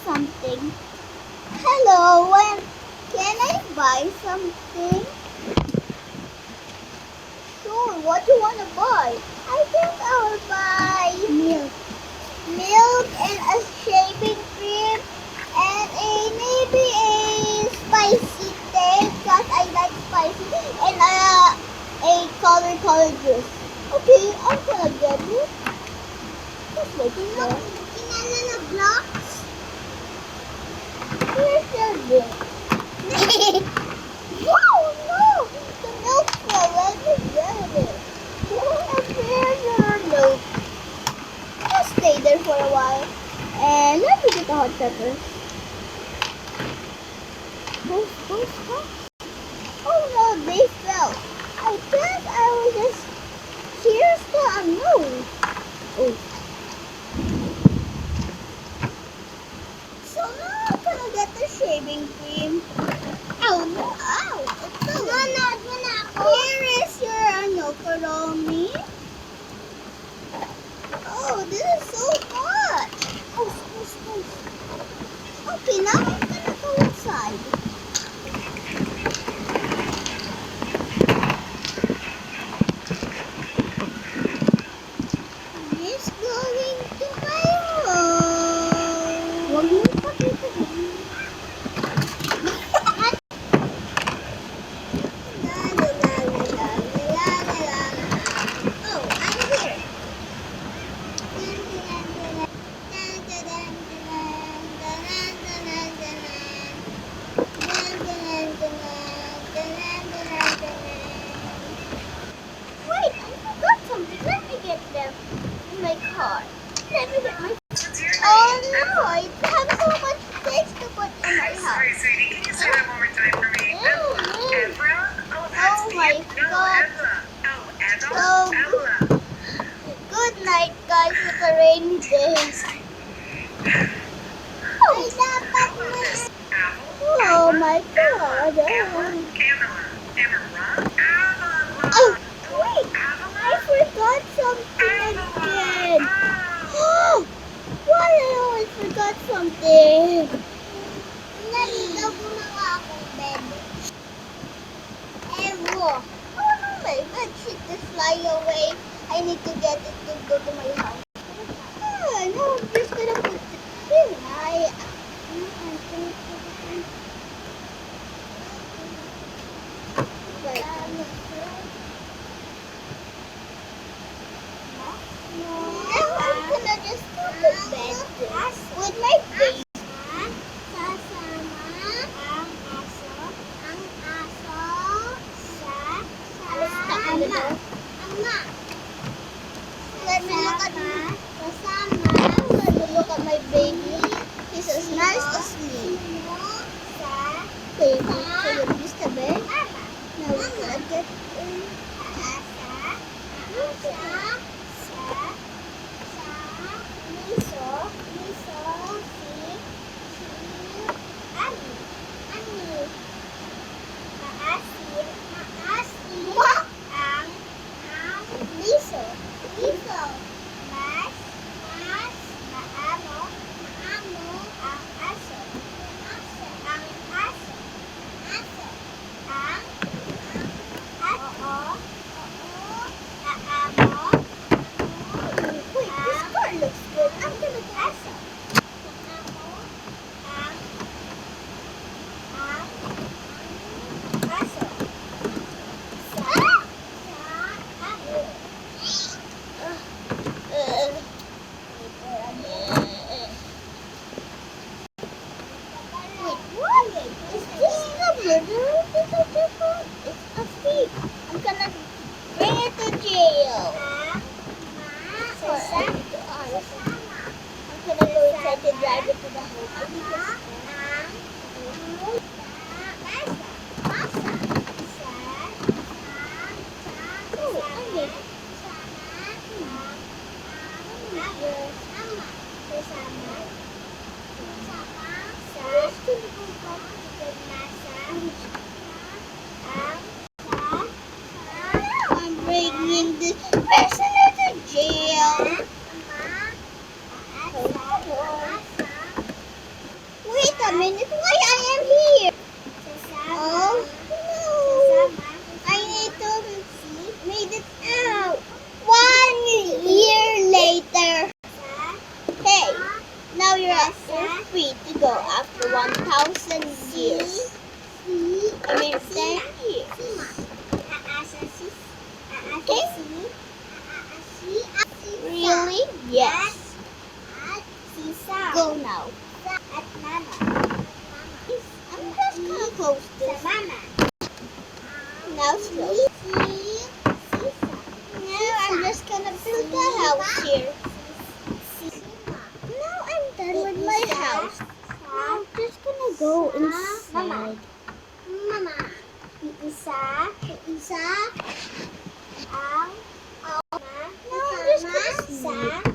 something. Hello, can I buy something? Sure, what do you want to buy? I think I'll buy milk and a shaving cream and maybe a spicy thing because I like spicy and a colored juice. Okay, I'm gonna get it. Just waiting there. Kinala blocks? Here's your drink. No! The milk fell. Let me get it. Here's your milk. Just stay there for a while. And let me get the hot pepper. Oh no, they fell. I guess I was just here's the no. Oh. So now I'm gonna get the shaving cream. Oh no! Ow! It's so here is your macaroni. Oh, this is so hot. Oh. Okay, now I'm gonna go inside. It's going to my home. Huwag mo ipakita din. Oh, I'm here. Wait, I forgot something. Let me get them in my car. Let me get my... Oh no, I have so much things to put in my house. Sorry, sweetie. Can you say that one more time for me? Evra? Oh, that's Oh my no, God. Ella. Oh, Ella? Oh. Ella. Good night, guys. It's a rainy day. Oh, oh my God. Oh, wait. I forgot something again. Why I always forgot something? Nalito gumawa akong bed. Evo. Oh no, my bed sheet is fly away. I need to get it to go to my house. No, I'm just gonna put it in. Now I'm gonna just go to bed with my baby. Let me look at my baby. He's as nice as me. Baby, so you miss the bed? Now we're gonna get in. Wait, this car looks good. I'm gonna pass it. Wait, what? Is this the murderer? It's a thief. I'm gonna bring it to jail. I'm gonna go inside to drive it to the hotel. I'm bringing this prisoner to jail. minute. Why I am here? Oh, no. I need to made it out. 1 year later. Hey, now you're free to go after 1,000 years. I mean 10 years. Okay? Really? Yes. Go now. I'm just gonna close this. Now slow. Now I'm just gonna build a house here. Now I'm done with my house. I'm just gonna go inside. Mama. Isa. Now I'm just gonna sleep.